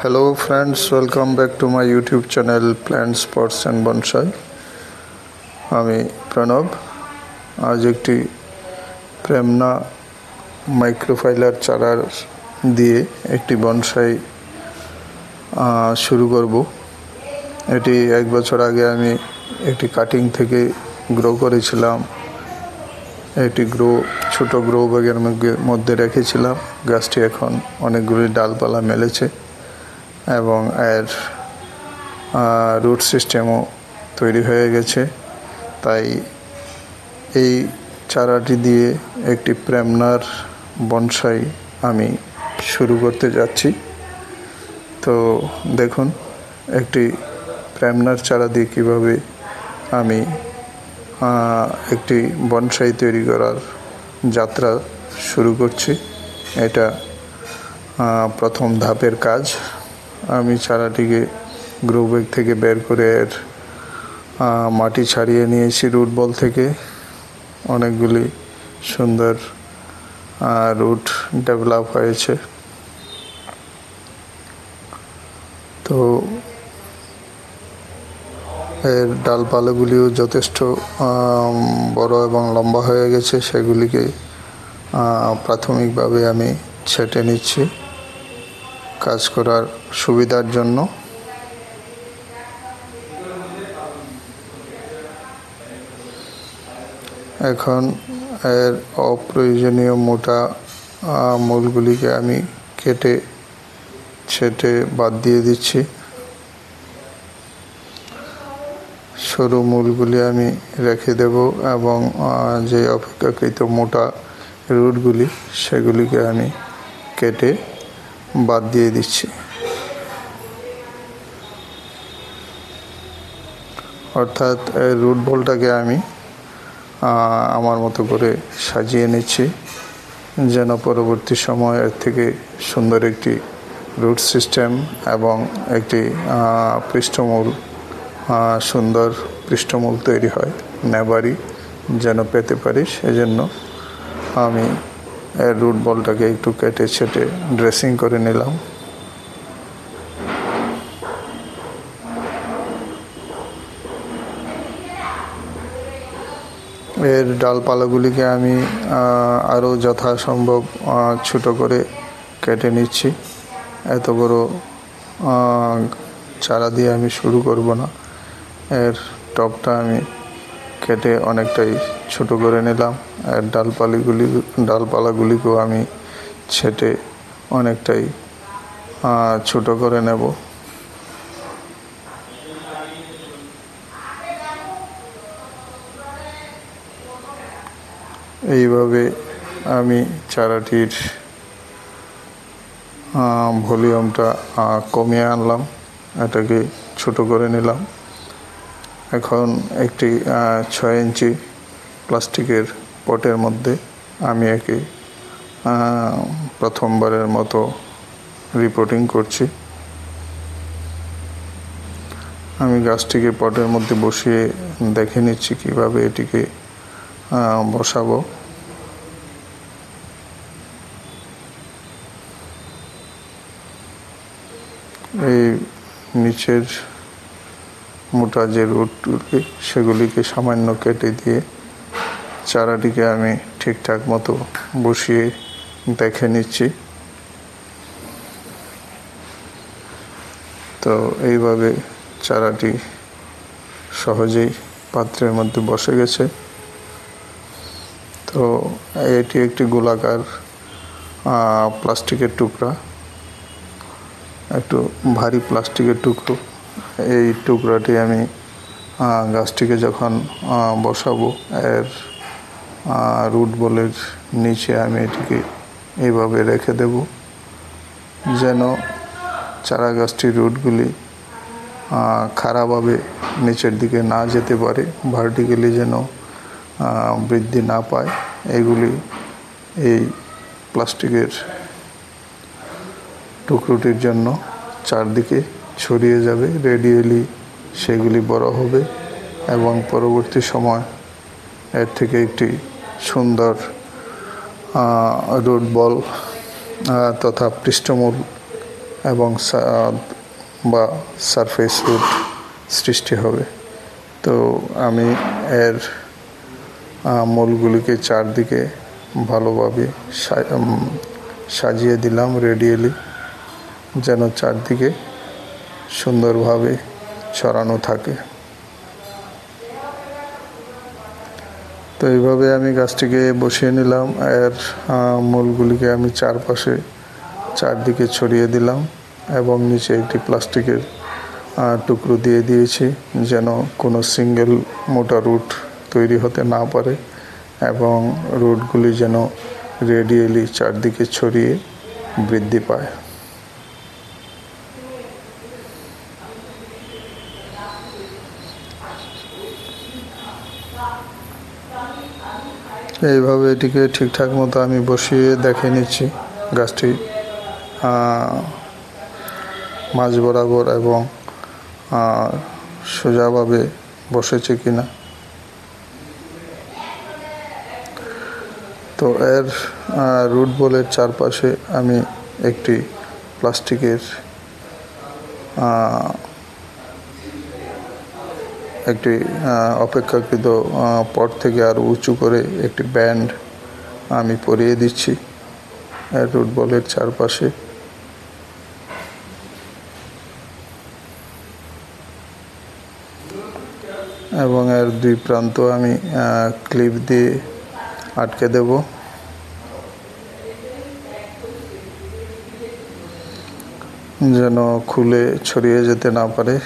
Hello friends, welcome back to my YouTube channel Plants, Pots and Bonsai. আমি প্রণব আজ একটি প্রেমনা মাইক্রোফাইলার চারার দিয়ে একটি বনসাই শুরু করব। এটি এক বছর আগে আমি একটি কাটিং থেকে গ্রো করেছিলাম। একটি ছোট গ্রো ব্যাগের মধ্যে রেখেছিলাম। গাছটি এখন অনেকগুলি ডালপালা মেলেছে এবং এর রুট সিস্টেমও তৈরি হয়ে গেছে। তাই এই চারাটি দিয়ে একটি প্রেমনার বনসাই আমি শুরু করতে যাচ্ছি। তো দেখুন একটি প্রেমনার চারা দিয়ে কীভাবে আমি একটি বনসাই তৈরি করার যাত্রা শুরু করছি। এটা প্রথম ধাপের কাজ। আমি চারাটিকে গ্রো ব্যাগ থেকে বের করে এর মাটি ছাড়িয়ে নিয়েছি রুট বল থেকে। অনেকগুলি সুন্দর রুট ডেভেলপ হয়েছে। তো এর ডালপালাগুলিও যথেষ্ট বড় এবং লম্বা হয়ে গেছে। সেগুলিকে প্রাথমিকভাবে আমি ছেঁটে নিচ্ছি কাজ করার সুবিধার জন্য। এখন এর অপ্রয়োজনীয় মোটা মূলগুলিকে আমি কেটে ছেঁটে বাদ দিয়ে দিচ্ছি। সরু মূলগুলি আমি রেখে দেব এবং যে অপেক্ষাকৃত মোটা রুটগুলি সেগুলিকে আমি কেটে বাদ দিয়ে দিচ্ছি। অর্থাৎ রুট বলটাকে আমি আমার মতো করে সাজিয়ে নিচ্ছি যেন পরবর্তী সময় এর থেকে সুন্দর একটি রুট সিস্টেম এবং একটি সুন্দর পৃষ্ঠমূল তৈরি হয়, নেবারি যেন পেতে পারি। সেজন্য আমি এর রুট বলটাকে একটু কেটে ছেটে ড্রেসিং করে নিলাম। এর ডালপালাগুলিকে আমি আরও যথাসম্ভব ছোটো করে কেটে নিচ্ছি। এত বড় চারা দিয়ে আমি শুরু করব না। এর টপটা আমি কেটে অনেকটাই ছোট করে নিলাম। এর ডালপালাগুলিকেও আমি ছেটে অনেকটাই ছোট করে নেব। এইভাবে আমি চারাটির ভলিউমটা কমিয়ে আনলাম, এটাকে ছোট করে নিলাম। এখন একটি 6 ইঞ্চি প্লাস্টিকের পটের মধ্যে আমি একে প্রথমবারের মতো রিপোর্টিং করছি। আমি গাছটিকে পটের মধ্যে বসিয়ে দেখে নিচ্ছি কিভাবে এটিকে বসাবো। এই নিচের মোটা যে রুটগুলি সেগুলিকে সামান্য কেটে দিয়ে চারাটিকে আমি ঠিকঠাক মতো বসিয়ে দেখে নিচ্ছি। তো এইভাবে চারাটি সহজেই পাত্রের মধ্যে বসে গেছে। তো এটি একটি গোলাকার প্লাস্টিকের টুকরা, একটু ভারী প্লাস্টিকের টুকরো। এই টুকরাটি আমি গাছটিকে যখন বসাবো এর রুট বলের নিচে আমি এটিকে এইভাবে রেখে দেব যেন চারা গাছটির রুটগুলি খাড়াভাবে নিচের দিকে না যেতে পারে, ভার্টিক্যালি যেন বৃদ্ধি না পায়। এগুলি এই প্লাস্টিকের টুকরোটির জন্য চারদিকে ছড়িয়ে যাবে, রেডিয়ালি সেগুলি বড় হবে এবং পরবর্তী সময় এর থেকে একটি সুন্দর রুট বল তথা পৃষ্ঠমূল এবং বা সারফেস রুট সৃষ্টি হবে। তো আমি এর মূলগুলিকে চারদিকে ভালোভাবে সাজিয়ে দিলাম রেডিয়ালি, যেন চারদিকে সুন্দরভাবে ছড়ানো থাকে। তো এইভাবে আমি গাছটিকে বসিয়ে নিলাম। এর মূলগুলিকে আমি চারদিকে ছড়িয়ে দিলাম এবং নিচে একটি প্লাস্টিকের টুকরো দিয়ে দিয়েছি, যেন কোনো সিঙ্গেল মোটা রুট তৈরি হতে না পারে এবং রুটগুলি যেন রেডিয়ালি চারদিকে ছড়িয়ে বৃদ্ধি পায়। এইভাবে এটিকে ঠিকঠাক মতো আমি বসিয়ে দেখে নিচ্ছি গাছটি মাঝ বরাবর এবং সোজাভাবে বসেছে কিনা। তো এর রুট বলের চারপাশে আমি একটি প্লাস্টিকের একটি অপেক্ষাকৃত পট থেকে আরও উঁচু করে একটি ব্যান্ড আমি পরিয়ে দিচ্ছি এর রুট বলের চারপাশে। এবং এর দুই প্রান্ত আমি ক্লিপ দিয়ে আটকে দেব, যেন খুলে ছড়িয়ে যেতে না পারে।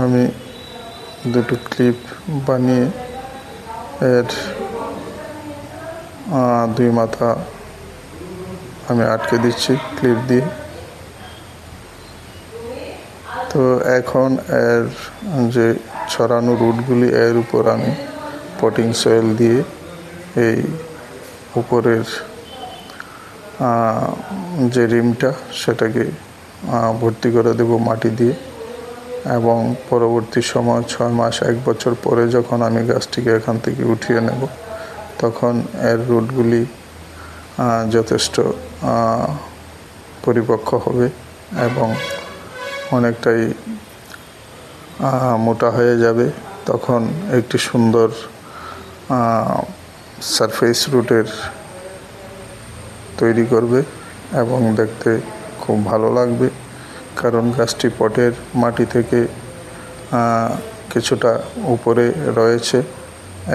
আমি দুটো ক্লিপ বানিয়ে এর দুই মাথা আমি আটকে দিচ্ছি ক্লিপ দিয়ে। তো এখন এর যে ছড়ানো রুটগুলি, এর উপর আমি পটিং সয়েল দিয়ে এই উপরের যে রিমটা সেটাকে ভর্তি করে দেব মাটি দিয়ে। এবং পরবর্তী সময় 6 মাস 1 বছর পরে যখন আমি গাছটিকে এখান থেকে উঠিয়ে নেব, তখন এর রুটগুলি যথেষ্ট পরিপক্ক হবে এবং অনেকটাই মোটা হয়ে যাবে। তখন একটি সুন্দর সারফেস রুটের তৈরি করবে এবং দেখতে খুব ভালো লাগবে, কারণ গাছটি পটের মাটি থেকে কিছুটা উপরে রয়েছে।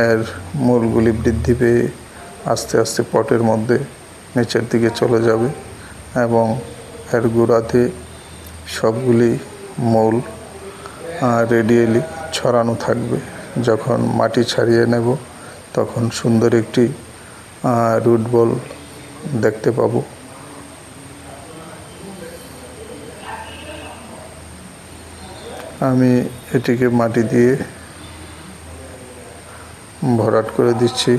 এর মূলগুলি বৃদ্ধি পেয়ে আস্তে আস্তে পটের মধ্যে নিচের দিকে চলে যাবে এবং এর গোড়াতে সবগুলি মূল রেডিয়ালি ছড়ানো থাকবে। যখন মাটি ছাড়িয়ে নেব, তখন সুন্দর একটি রুট বল দেখতে পাবো। আমি এটিকে মাটি দিয়ে ভরাট করে দিচ্ছি।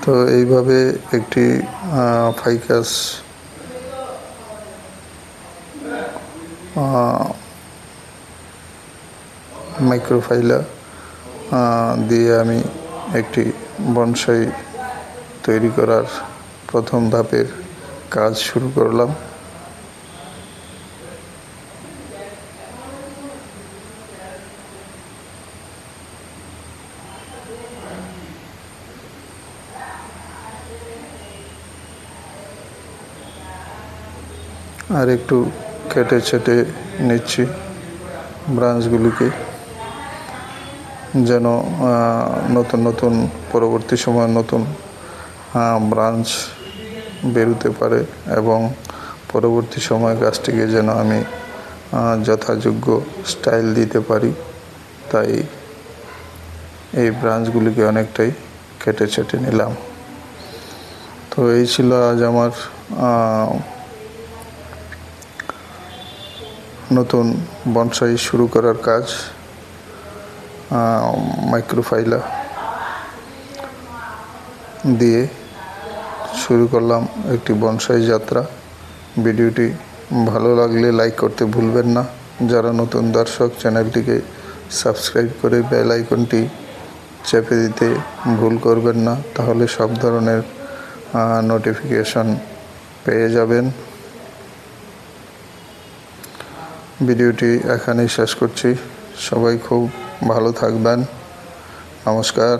তো এইভাবে একটি ফাইকাস মাইক্রোফাইলা দিয়ে আমি একটি বনসাই তৈরি করার প্রথম ধাপের কাজ শুরু করলাম। আর একটু কেটে ছেটে নিচ্ছি ব্রাঞ্চগুলিকে, যেন নতুন নতুন পরবর্তী সময় নতুন ব্রাঞ্চ বেরোতে পারে এবং পরবর্তী সময় গাছটিকে যেন আমি যথাযোগ্য স্টাইল দিতে পারি। তাই এই ব্রাঞ্চগুলিকে অনেকটাই কেটে ছেটে নিলাম। তো এই ছিল আজ আমার নতুন বনসাই শুরু করার কাজ মাইক্রোফাইলা দিয়ে শুরু করলাম একটি বনসাই যাত্রা। ভিডিওটি ভালো লাগলে লাইক করতে ভুলবেন না। যারা নতুন দর্শক, চ্যানেলটিকে সাবস্ক্রাইব করে বেল আইকনটি চেপে দিতে ভুল করবেন না, তাহলে সব ধরনের নোটিফিকেশন পেয়ে যাবেন। ভিডিওটি এখানেই শেষ করছি। সবাই খুব ভালো থাকবেন। নমস্কার।